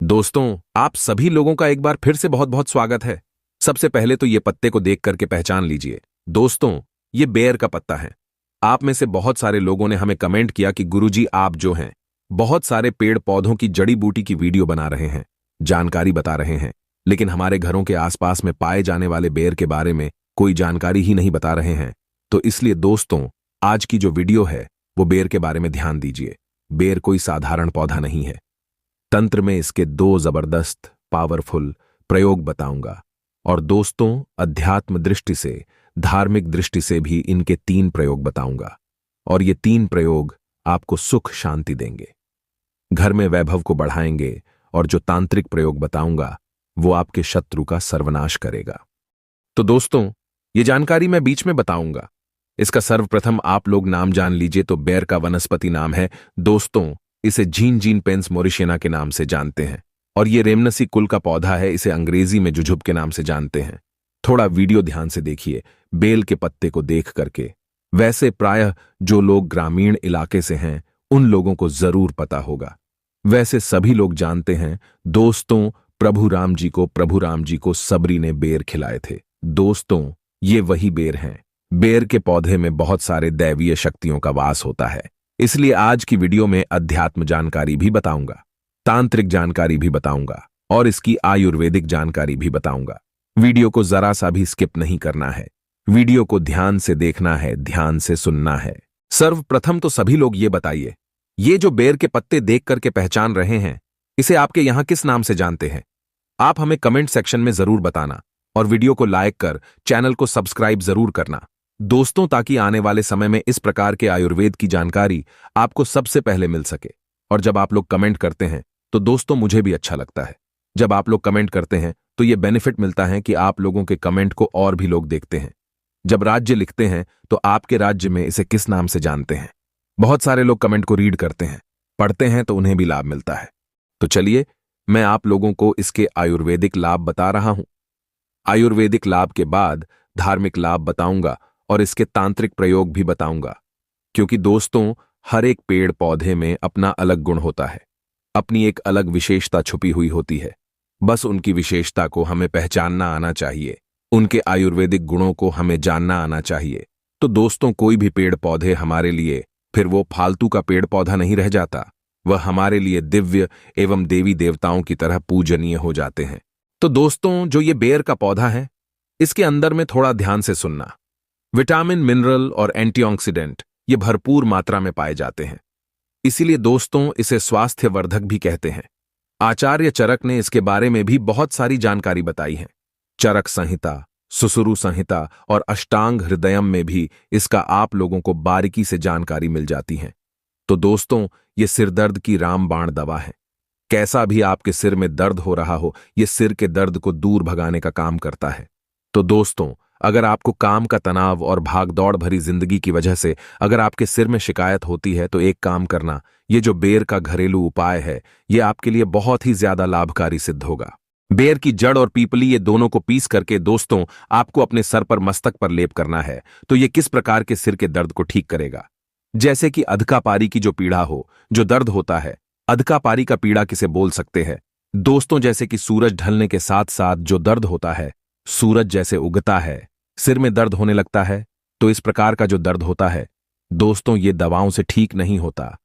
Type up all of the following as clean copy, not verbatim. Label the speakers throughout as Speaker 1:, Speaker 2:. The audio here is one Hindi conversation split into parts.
Speaker 1: दोस्तों, आप सभी लोगों का एक बार फिर से बहुत बहुत स्वागत है। सबसे पहले तो ये पत्ते को देख करके पहचान लीजिए। दोस्तों, ये बेर का पत्ता है। आप में से बहुत सारे लोगों ने हमें कमेंट किया कि गुरुजी आप जो हैं बहुत सारे पेड़ पौधों की जड़ी बूटी की वीडियो बना रहे हैं, जानकारी बता रहे हैं, लेकिन हमारे घरों के आसपास में पाए जाने वाले बेर के बारे में कोई जानकारी ही नहीं बता रहे हैं। तो इसलिए दोस्तों, आज की जो वीडियो है वो बेर के बारे में ध्यान दीजिए। बेर कोई साधारण पौधा नहीं है। तंत्र में इसके दो जबरदस्त पावरफुल प्रयोग बताऊंगा और दोस्तों, अध्यात्म दृष्टि से, धार्मिक दृष्टि से भी इनके 3 प्रयोग बताऊंगा और ये 3 प्रयोग आपको सुख शांति देंगे, घर में वैभव को बढ़ाएंगे और जो तांत्रिक प्रयोग बताऊंगा वो आपके शत्रु का सर्वनाश करेगा। तो दोस्तों, ये जानकारी मैं बीच में बताऊंगा। इसका सर्वप्रथम आप लोग नाम जान लीजिए। तो बेर का वनस्पति नाम है दोस्तों, इसे जीन पेंस मोरिशेना के नाम से जानते हैं और ये रेमनसी कुल का पौधा है। इसे अंग्रेजी में जुजुब के नाम से जानते हैं। थोड़ा वीडियो ध्यान से देखिए बेल के पत्ते को देख करके। वैसे प्रायः जो लोग ग्रामीण इलाके से हैं उन लोगों को जरूर पता होगा। वैसे सभी लोग जानते हैं दोस्तों, प्रभु राम जी को सबरी ने बेर खिलाए थे। दोस्तों, ये वही बेर हैं। बेर के पौधे में बहुत सारे दैवीय शक्तियों का वास होता है। इसलिए आज की वीडियो में अध्यात्म जानकारी भी बताऊंगा, तांत्रिक जानकारी भी बताऊंगा और इसकी आयुर्वेदिक जानकारी भी बताऊंगा। वीडियो को जरा सा भी स्किप नहीं करना है। वीडियो को ध्यान से देखना है, ध्यान से सुनना है। सर्वप्रथम तो सभी लोग ये बताइए, ये जो बेर के पत्ते देख करके पहचान रहे हैं, इसे आपके यहां किस नाम से जानते हैं? आप हमें कमेंट सेक्शन में जरूर बताना और वीडियो को लाइक कर चैनल को सब्सक्राइब जरूर करना दोस्तों, ताकि आने वाले समय में इस प्रकार के आयुर्वेद की जानकारी आपको सबसे पहले मिल सके। और जब आप लोग कमेंट करते हैं तो दोस्तों मुझे भी अच्छा लगता है। जब आप लोग कमेंट करते हैं तो यह बेनिफिट मिलता है कि आप लोगों के कमेंट को और भी लोग देखते हैं। जब राज्य लिखते हैं तो आपके राज्य में इसे किस नाम से जानते हैं? बहुत सारे लोग कमेंट को रीड करते हैं, पढ़ते हैं, तो उन्हें भी लाभ मिलता है। तो चलिए, मैं आप लोगों को इसके आयुर्वेदिक लाभ बता रहा हूं। आयुर्वेदिक लाभ के बाद धार्मिक लाभ बताऊंगा और इसके तांत्रिक प्रयोग भी बताऊंगा, क्योंकि दोस्तों, हर एक पेड़ पौधे में अपना अलग गुण होता है, अपनी एक अलग विशेषता छुपी हुई होती है। बस उनकी विशेषता को हमें पहचानना आना चाहिए, उनके आयुर्वेदिक गुणों को हमें जानना आना चाहिए। तो दोस्तों, कोई भी पेड़ पौधे हमारे लिए फिर वो फालतू का पेड़ पौधा नहीं रह जाता, वह हमारे लिए दिव्य एवं देवी देवताओं की तरह पूजनीय हो जाते हैं। तो दोस्तों, जो ये बेर का पौधा है, इसके अंदर में थोड़ा ध्यान से सुनना। विटामिन, मिनरल और एंटीऑक्सीडेंट ये भरपूर मात्रा में पाए जाते हैं। इसीलिए दोस्तों, इसे स्वास्थ्यवर्धक भी कहते हैं। आचार्य चरक ने इसके बारे में भी बहुत सारी जानकारी बताई है। चरक संहिता, सुसुरु संहिता और अष्टांग हृदयम में भी इसका आप लोगों को बारीकी से जानकारी मिल जाती है। तो दोस्तों, ये सिरदर्द की रामबाण दवा है। कैसा भी आपके सिर में दर्द हो रहा हो, ये सिर के दर्द को दूर भगाने का काम करता है। तो दोस्तों, अगर आपको काम का तनाव और भागदौड़ भरी जिंदगी की वजह से अगर आपके सिर में शिकायत होती है, तो एक काम करना, ये जो बेर का घरेलू उपाय है, ये आपके लिए बहुत ही ज्यादा लाभकारी सिद्ध होगा। बेर की जड़ और पीपली, ये दोनों को पीस करके दोस्तों आपको अपने सर पर, मस्तक पर लेप करना है। तो ये किस प्रकार के सिर के दर्द को ठीक करेगा? जैसे कि अधकापारी की जो पीड़ा हो, जो दर्द होता है, अधकापारी का पीड़ा किसे बोल सकते हैं दोस्तों? जैसे कि सूरज ढलने के साथ साथ जो दर्द होता है, सूरज जैसे उगता है, सिर में दर्द होने लगता है, तो इस प्रकार का जो दर्द होता है दोस्तों, ये दवाओं से ठीक नहीं होता।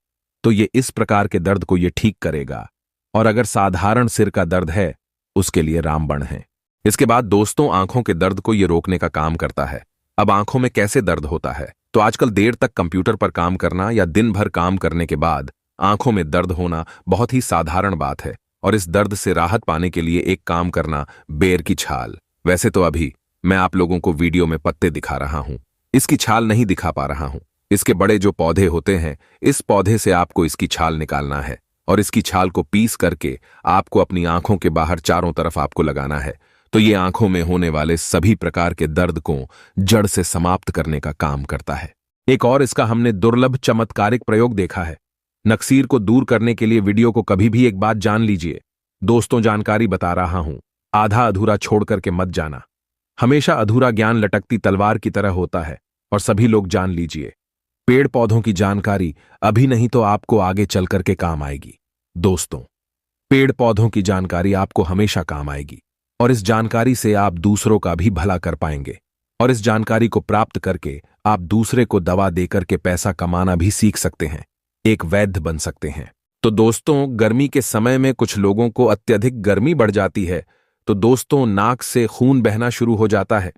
Speaker 1: तो ये इस प्रकार के दर्द को ये ठीक करेगा। और अगर साधारण सिर का दर्द है, उसके लिए रामबाण है। इसके बाद दोस्तों, आंखों के दर्द को ये रोकने का काम करता है। अब आंखों में कैसे दर्द होता है? तो आजकल देर तक कंप्यूटर पर काम करना या दिन भर काम करने के बाद आंखों में दर्द होना बहुत ही साधारण बात है। और इस दर्द से राहत पाने के लिए एक काम करना, बेर की छाल। वैसे तो अभी मैं आप लोगों को वीडियो में पत्ते दिखा रहा हूं, इसकी छाल नहीं दिखा पा रहा हूं। इसके बड़े जो पौधे होते हैं, इस पौधे से आपको इसकी छाल निकालना है और इसकी छाल को पीस करके आपको अपनी आंखों के बाहर चारों तरफ आपको लगाना है। तो ये आंखों में होने वाले सभी प्रकार के दर्द को जड़ से समाप्त करने का काम करता है। एक और इसका हमने दुर्लभ चमत्कारिक प्रयोग देखा है। नक्सीर को दूर करने के लिए वीडियो को कभी भी एक बात जान लीजिए दोस्तों, जानकारी बता रहा हूं, आधा अधूरा छोड़ करके मत जाना। हमेशा अधूरा ज्ञान लटकती तलवार की तरह होता है और सभी लोग जान लीजिए, पेड़ पौधों की जानकारी अभी नहीं तो आपको आगे चल करके काम आएगी। दोस्तों, पेड़ पौधों की जानकारी आपको हमेशा काम आएगी और इस जानकारी से आप दूसरों का भी भला कर पाएंगे और इस जानकारी को प्राप्त करके आप दूसरे को दवा देकर के पैसा कमाना भी सीख सकते हैं, एक वैद्य बन सकते हैं। तो दोस्तों, गर्मी के समय में कुछ लोगों को अत्यधिक गर्मी बढ़ जाती है, तो दोस्तों नाक से खून बहना शुरू हो जाता है,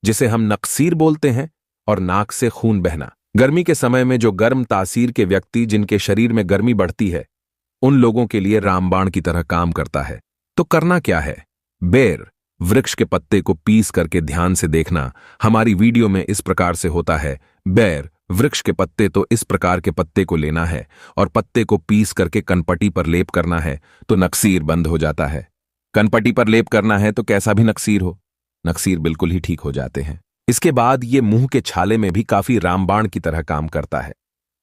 Speaker 1: जिसे हम नक्सीर बोलते हैं। और नाक से खून बहना गर्मी के समय में जो गर्म तासीर के व्यक्ति जिनके शरीर में गर्मी बढ़ती है, उन लोगों के लिए रामबाण की तरह काम करता है। तो करना क्या है? बेर वृक्ष के पत्ते को पीस करके ध्यान से देखना। हमारी वीडियो में इस प्रकार से होता है। बेर वृक्ष के पत्ते, तो इस प्रकार के पत्ते को लेना है और पत्ते को पीस करके कनपटी पर लेप करना है, तो नक्सीर बंद हो जाता है। कनपटी पर लेप करना है तो कैसा भी नक्सीर हो, नक्सीर बिल्कुल ही ठीक हो जाते हैं। इसके बाद ये मुंह के छाले में भी काफी रामबाण की तरह काम करता है।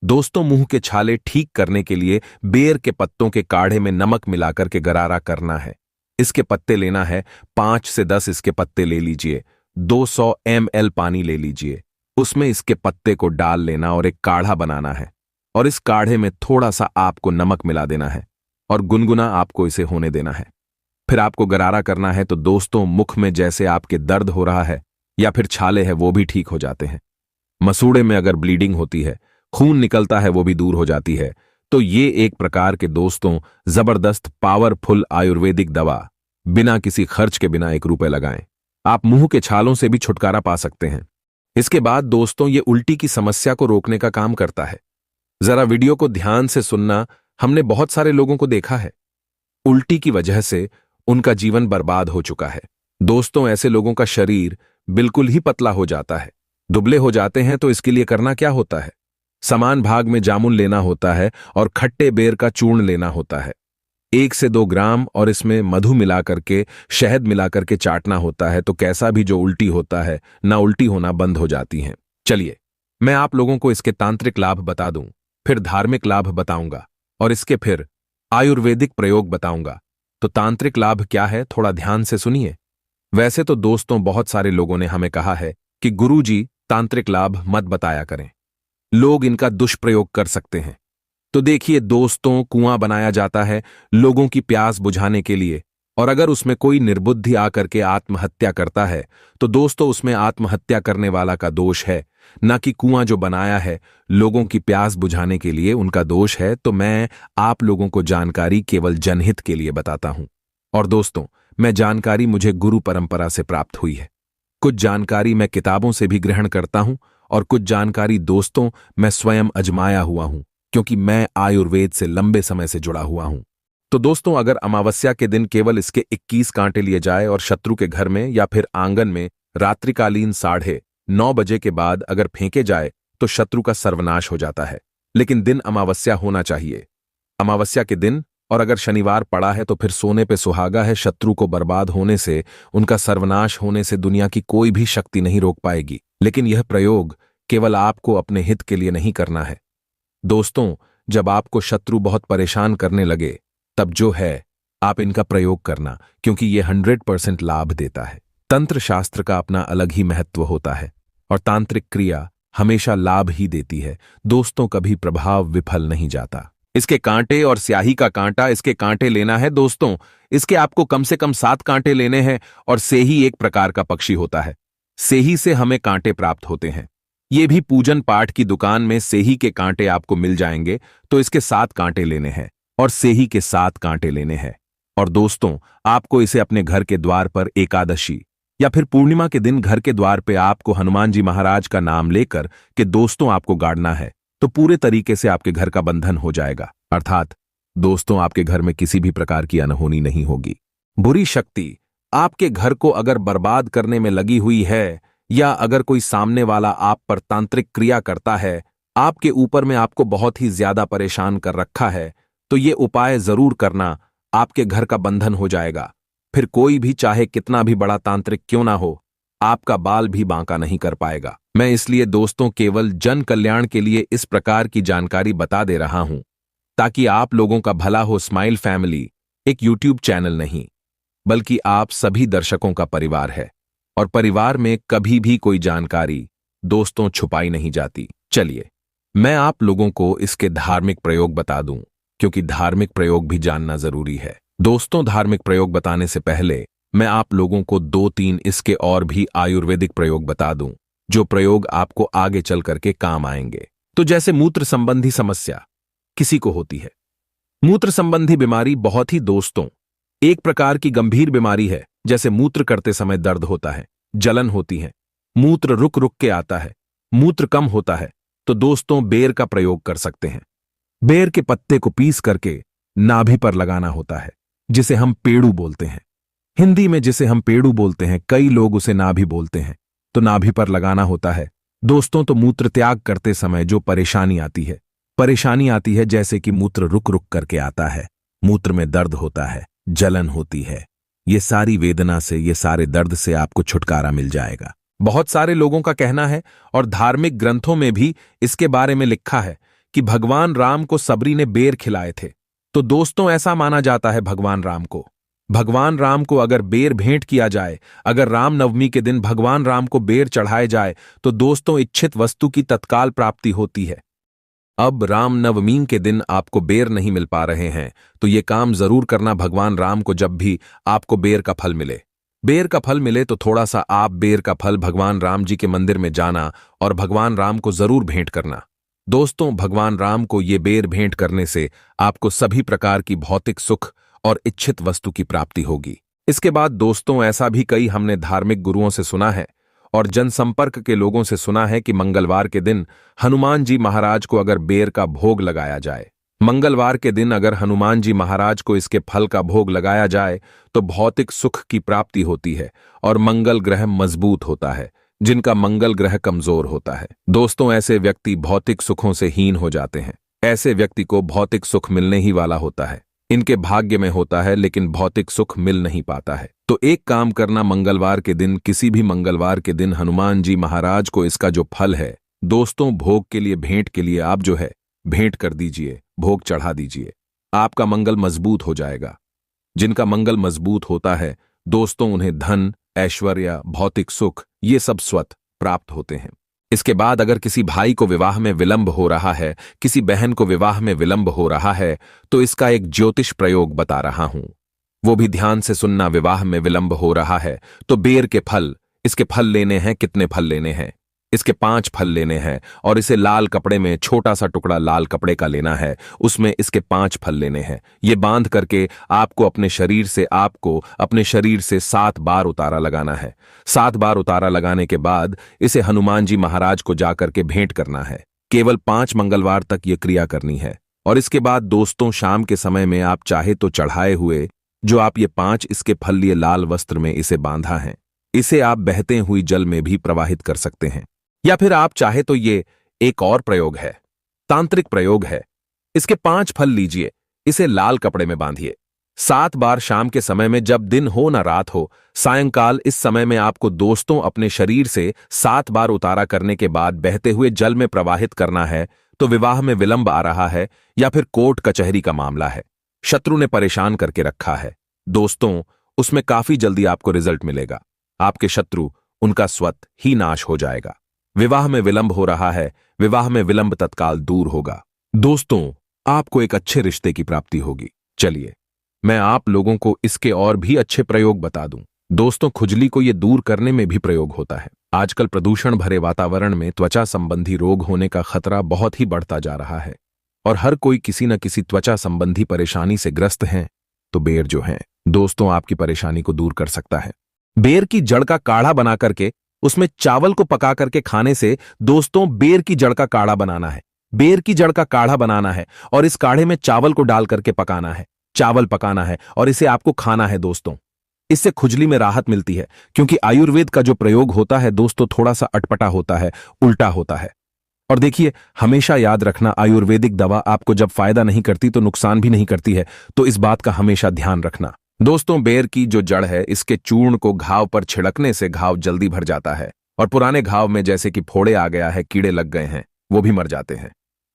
Speaker 1: दोस्तों, मुंह के छाले ठीक करने के लिए बेर के पत्तों के काढ़े में नमक मिलाकर के गरारा करना है। इसके पत्ते लेना है 5 से 10 इसके पत्ते ले लीजिए। 200 ml पानी ले लीजिए, उसमें इसके पत्ते को डाल लेना और एक काढ़ा बनाना है और इस काढ़े में थोड़ा सा आपको नमक मिला देना है और गुनगुना आपको इसे होने देना है। फिर आपको गरारा करना है। तो दोस्तों, मुख में जैसे आपके दर्द हो रहा है या फिर छाले हैं वो भी ठीक हो जाते हैं। मसूड़े में अगर ब्लीडिंग होती है, खून निकलता है, वो भी दूर हो जाती है। तो ये एक प्रकार के दोस्तों जबरदस्त पावरफुल आयुर्वेदिक दवा, बिना किसी खर्च के, बिना 1 रुपए लगाएं आप मुंह के छालों से भी छुटकारा पा सकते हैं। इसके बाद दोस्तों, ये उल्टी की समस्या को रोकने का काम करता है। जरा वीडियो को ध्यान से सुनना। हमने बहुत सारे लोगों को देखा है, उल्टी की वजह से उनका जीवन बर्बाद हो चुका है। दोस्तों, ऐसे लोगों का शरीर बिल्कुल ही पतला हो जाता है, दुबले हो जाते हैं। तो इसके लिए करना क्या होता है? समान भाग में जामुन लेना होता है और खट्टे बेर का चूर्ण लेना होता है, 1 से 2 ग्राम, और इसमें मधु मिला करके, शहद मिला करके चाटना होता है। तो कैसा भी जो उल्टी होता है, ना उल्टी होना बंद हो जाती हैं। चलिए, मैं आप लोगों को इसके तांत्रिक लाभ बता दूं, फिर धार्मिक लाभ बताऊंगा और इसके फिर आयुर्वेदिक प्रयोग बताऊंगा। तो तांत्रिक लाभ क्या है, थोड़ा ध्यान से सुनिए। वैसे तो दोस्तों, बहुत सारे लोगों ने हमें कहा है कि गुरुजी तांत्रिक लाभ मत बताया करें, लोग इनका दुष्प्रयोग कर सकते हैं। तो देखिए दोस्तों, कुआं बनाया जाता है लोगों की प्यास बुझाने के लिए, और अगर उसमें कोई निर्बुद्धि आकर के आत्महत्या करता है, तो दोस्तों उसमें आत्महत्या करने वाला का दोष है, ना कि कुआं जो बनाया है लोगों की प्यास बुझाने के लिए, उनका दोष है। तो मैं आप लोगों को जानकारी केवल जनहित के लिए बताता हूं। और दोस्तों, मैं जानकारी मुझे गुरु परंपरा से प्राप्त हुई है। कुछ जानकारी मैं किताबों से भी ग्रहण करता हूं और कुछ जानकारी दोस्तों मैं स्वयं अजमाया हुआ हूं, क्योंकि मैं आयुर्वेद से लंबे समय से जुड़ा हुआ हूं। तो दोस्तों, अगर अमावस्या के दिन केवल इसके 21 कांटे लिए जाए और शत्रु के घर में या फिर आंगन में रात्रिकालीन 9:30 बजे के बाद अगर फेंके जाए, तो शत्रु का सर्वनाश हो जाता है। लेकिन दिन अमावस्या होना चाहिए, अमावस्या के दिन। और अगर शनिवार पड़ा है तो फिर सोने पे सुहागा है। शत्रु को बर्बाद होने से, उनका सर्वनाश होने से दुनिया की कोई भी शक्ति नहीं रोक पाएगी। लेकिन यह प्रयोग केवल आपको अपने हित के लिए नहीं करना है। दोस्तों, जब आपको शत्रु बहुत परेशान करने लगे, तब जो है आप इनका प्रयोग करना, क्योंकि यह 100% लाभ देता है। तंत्र शास्त्र का अपना अलग ही महत्व होता है और तांत्रिक क्रिया हमेशा लाभ ही देती है। दोस्तों, कभी प्रभाव विफल नहीं जाता। इसके कांटे और स्याही का कांटा, इसके कांटे लेना है दोस्तों। इसके आपको कम से कम 7 कांटे लेने हैं। और सेही एक प्रकार का पक्षी होता है, सेही से हमें कांटे प्राप्त होते हैं। ये भी पूजन पाठ की दुकान में सेही के कांटे आपको मिल जाएंगे। तो इसके 7 कांटे लेने हैं और सेही के 7 कांटे लेने हैं। और दोस्तों, आपको इसे अपने घर के द्वार पर एकादशी या फिर पूर्णिमा के दिन घर के द्वार पे आपको हनुमान जी महाराज का नाम लेकर के दोस्तों आपको गाड़ना है। तो पूरे तरीके से आपके घर का बंधन हो जाएगा, अर्थात दोस्तों आपके घर में किसी भी प्रकार की अनहोनी नहीं होगी। बुरी शक्ति आपके घर को अगर बर्बाद करने में लगी हुई है, या अगर कोई सामने वाला आप पर तांत्रिक क्रिया करता है, आपके ऊपर में आपको बहुत ही ज्यादा परेशान कर रखा है, तो ये उपाय जरूर करना, आपके घर का बंधन हो जाएगा। फिर कोई भी चाहे कितना भी बड़ा तांत्रिक क्यों ना हो, आपका बाल भी बांका नहीं कर पाएगा। मैं इसलिए दोस्तों केवल जन कल्याण के लिए इस प्रकार की जानकारी बता दे रहा हूं, ताकि आप लोगों का भला हो। स्माइल फैमिली एक यूट्यूब चैनल नहीं, बल्कि आप सभी दर्शकों का परिवार है, और परिवार में कभी भी कोई जानकारी दोस्तों छुपाई नहीं जाती। चलिए, मैं आप लोगों को इसके धार्मिक प्रयोग बता दूं, क्योंकि धार्मिक प्रयोग भी जानना जरूरी है। दोस्तों, धार्मिक प्रयोग बताने से पहले मैं आप लोगों को 2-3 इसके और भी आयुर्वेदिक प्रयोग बता दूं, जो प्रयोग आपको आगे चल करके काम आएंगे। तो जैसे मूत्र संबंधी समस्या किसी को होती है। मूत्र संबंधी बीमारी बहुत ही दोस्तों एक प्रकार की गंभीर बीमारी है। जैसे मूत्र करते समय दर्द होता है, जलन होती है, मूत्र रुक रुक के आता है, मूत्र कम होता है, तो दोस्तों बेर का प्रयोग कर सकते हैं। बेर के पत्ते को पीस करके नाभि पर लगाना होता है, जिसे हम पेड़ू बोलते हैं। हिंदी में जिसे हम पेड़ू बोलते हैं, कई लोग उसे नाभि बोलते हैं। तो नाभि पर लगाना होता है दोस्तों। तो मूत्र त्याग करते समय जो परेशानी आती है जैसे कि मूत्र रुक रुक करके आता है, मूत्र में दर्द होता है, जलन होती है, ये सारी वेदना से, ये सारे दर्द से आपको छुटकारा मिल जाएगा। बहुत सारे लोगों का कहना है और धार्मिक ग्रंथों में भी इसके बारे में लिखा है कि भगवान राम को सबरी ने बेर खिलाए थे। तो दोस्तों ऐसा माना जाता है भगवान राम को अगर बेर भेंट किया जाए, अगर रामनवमी के दिन भगवान राम को बेर चढ़ाए जाए, तो दोस्तों इच्छित वस्तु की तत्काल प्राप्ति होती है। अब रामनवमी के दिन आपको बेर नहीं मिल पा रहे हैं, तो ये काम जरूर करना भगवान राम को। जब भी आपको बेर का फल मिले तो थोड़ा सा आप बेर का फल भगवान राम जी के मंदिर में जाना और भगवान राम को जरूर भेंट करना। दोस्तों, भगवान राम को ये बेर भेंट करने से आपको सभी प्रकार की भौतिक सुख और इच्छित वस्तु की प्राप्ति होगी। इसके बाद दोस्तों ऐसा भी कई हमने धार्मिक गुरुओं से सुना है और जनसंपर्क के लोगों से सुना है कि मंगलवार के दिन हनुमान जी महाराज को अगर बेर का भोग लगाया जाए, मंगलवार के दिन अगर हनुमान जी महाराज को इसके फल का भोग लगाया जाए तो भौतिक सुख की प्राप्ति होती है और मंगल ग्रह मजबूत होता है। जिनका मंगल ग्रह कमजोर होता है दोस्तों, ऐसे व्यक्ति भौतिक सुखों से हीन हो जाते हैं। ऐसे व्यक्ति को भौतिक सुख मिलने ही वाला होता है, इनके भाग्य में होता है, लेकिन भौतिक सुख मिल नहीं पाता है। तो एक काम करना, मंगलवार के दिन, किसी भी मंगलवार के दिन हनुमान जी महाराज को इसका जो फल है दोस्तों भोग के लिए, भेंट के लिए आप जो है भेंट कर दीजिए, भोग चढ़ा दीजिए, आपका मंगल मजबूत हो जाएगा। जिनका मंगल मजबूत होता है दोस्तों उन्हें धन, ऐश्वर्य, भौतिक सुख ये सब स्वतः प्राप्त होते हैं। इसके बाद अगर किसी भाई को विवाह में विलंब हो रहा है, किसी बहन को विवाह में विलंब हो रहा है, तो इसका एक ज्योतिष प्रयोग बता रहा हूं, वो भी ध्यान से सुनना। विवाह में विलंब हो रहा है तो बेर के फल, इसके फल लेने हैं। कितने फल लेने हैं? इसके 5 फल लेने हैं और इसे लाल कपड़े में, छोटा सा टुकड़ा लाल कपड़े का लेना है, उसमें इसके 5 फल लेने हैं। ये बांध करके आपको अपने शरीर से 7 बार उतारा लगाना है। 7 बार उतारा लगाने के बाद इसे हनुमान जी महाराज को जाकर के भेंट करना है। केवल 5 मंगलवार तक ये क्रिया करनी है। और इसके बाद दोस्तों शाम के समय में आप चाहे तो चढ़ाए हुए जो आप ये 5 इसके फल लिए लाल वस्त्र में इसे बांधा है, इसे आप बहते हुई जल में भी प्रवाहित कर सकते हैं। या फिर आप चाहे तो ये एक और प्रयोग है, तांत्रिक प्रयोग है। इसके 5 फल लीजिए, इसे लाल कपड़े में बांधिए। 7 बार शाम के समय में, जब दिन हो ना रात हो, सायंकाल इस समय में आपको दोस्तों अपने शरीर से 7 बार उतारा करने के बाद बहते हुए जल में प्रवाहित करना है। तो विवाह में विलंब आ रहा है या फिर कोर्ट कचहरी का मामला है, शत्रु ने परेशान करके रखा है दोस्तों, उसमें काफी जल्दी आपको रिजल्ट मिलेगा। आपके शत्रु, उनका स्वतः ही नाश हो जाएगा। विवाह में विलंब हो रहा है, विवाह में विलंब तत्काल दूर होगा। दोस्तों आपको एक अच्छे रिश्ते की प्राप्ति होगी। चलिए मैं आप लोगों को इसके और भी अच्छे प्रयोग बता दूं। दोस्तों खुजली को ये दूर करने में भी प्रयोग होता है। आजकल प्रदूषण भरे वातावरण में त्वचा संबंधी रोग होने का खतरा बहुत ही बढ़ता जा रहा है और हर कोई किसी न किसी त्वचा संबंधी परेशानी से ग्रस्त है। तो बेर जो है दोस्तों आपकी परेशानी को दूर कर सकता है। बेर की जड़ का काढ़ा बना करके उसमें चावल को पका करके खाने से दोस्तों बेर की जड़ का काढ़ा बनाना है। बेर की जड़ का काढ़ा बनाना है और इस काढ़े में चावल को डाल करके पकाना है, चावल पकाना है और इसे आपको खाना है दोस्तों। इससे खुजली में राहत मिलती है, क्योंकि आयुर्वेद का जो प्रयोग होता है दोस्तों थोड़ा सा अटपटा होता है, उल्टा होता है। और देखिए हमेशा याद रखना, आयुर्वेदिक दवा आपको जब फायदा नहीं करती तो नुकसान भी नहीं करती है, तो इस बात का हमेशा ध्यान रखना। दोस्तों बेर की जो जड़ है, इसके चूर्ण को घाव पर छिड़कने से घाव जल्दी भर जाता है और पुराने घाव में जैसे कि फोड़े आ गया है, कीड़े लग गए हैं, वो भी मर जाते हैं।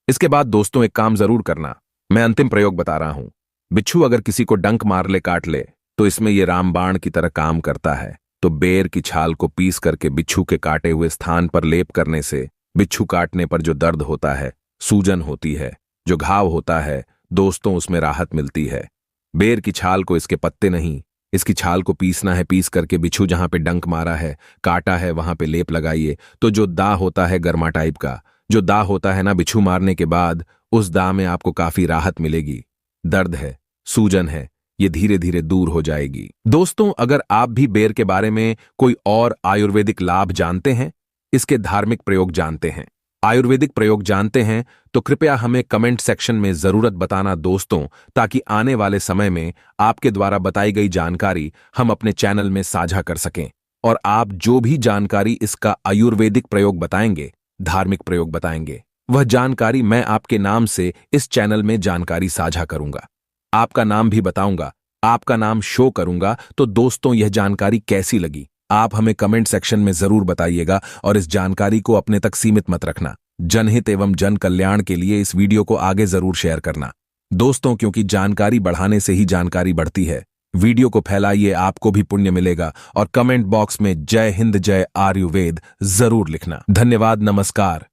Speaker 1: इसके बाद दोस्तों एक काम जरूर करना, मैं अंतिम प्रयोग बता रहा हूं। बिच्छू अगर किसी को डंक मार ले, काट ले, तो इसमें यह रामबाण की तरह काम करता है। तो बेर की छाल को पीस करके बिच्छू के काटे हुए स्थान पर लेप करने से बिच्छू काटने पर जो दर्द होता है, सूजन होती है, जो घाव होता है दोस्तों, उसमें राहत मिलती है। बेर की छाल को इसके पत्ते नहीं, इसकी छाल को पीसना है। पीस करके बिच्छू जहां पे डंक मारा है, काटा है, वहां पे लेप लगाइए। तो जो दाग होता है गर्मा टाइप का, जो दाग होता है ना बिच्छू मारने के बाद, उस दाग में आपको काफी राहत मिलेगी। दर्द है, सूजन है, ये धीरे धीरे दूर हो जाएगी। दोस्तों, अगर आप भी बेर के बारे में कोई और आयुर्वेदिक लाभ जानते हैं, इसके धार्मिक प्रयोग जानते हैं, आयुर्वेदिक प्रयोग जानते हैं, तो कृपया हमें कमेंट सेक्शन में जरूरत बताना दोस्तों, ताकि आने वाले समय में आपके द्वारा बताई गई जानकारी हम अपने चैनल में साझा कर सकें। और आप जो भी जानकारी इसका आयुर्वेदिक प्रयोग बताएंगे, धार्मिक प्रयोग बताएंगे, वह जानकारी मैं आपके नाम से इस चैनल में जानकारी साझा करूंगा। आपका नाम भी बताऊंगा, आपका नाम शो करूंगा। तो दोस्तों, यह जानकारी कैसी लगी आप हमें कमेंट सेक्शन में जरूर बताइएगा, और इस जानकारी को अपने तक सीमित मत रखना। जनहित एवं जन कल्याण के लिए इस वीडियो को आगे जरूर शेयर करना दोस्तों, क्योंकि जानकारी बढ़ाने से ही जानकारी बढ़ती है। वीडियो को फैलाइए, आपको भी पुण्य मिलेगा। और कमेंट बॉक्स में जय हिंद जय आयुर्वेद जरूर लिखना। धन्यवाद, नमस्कार।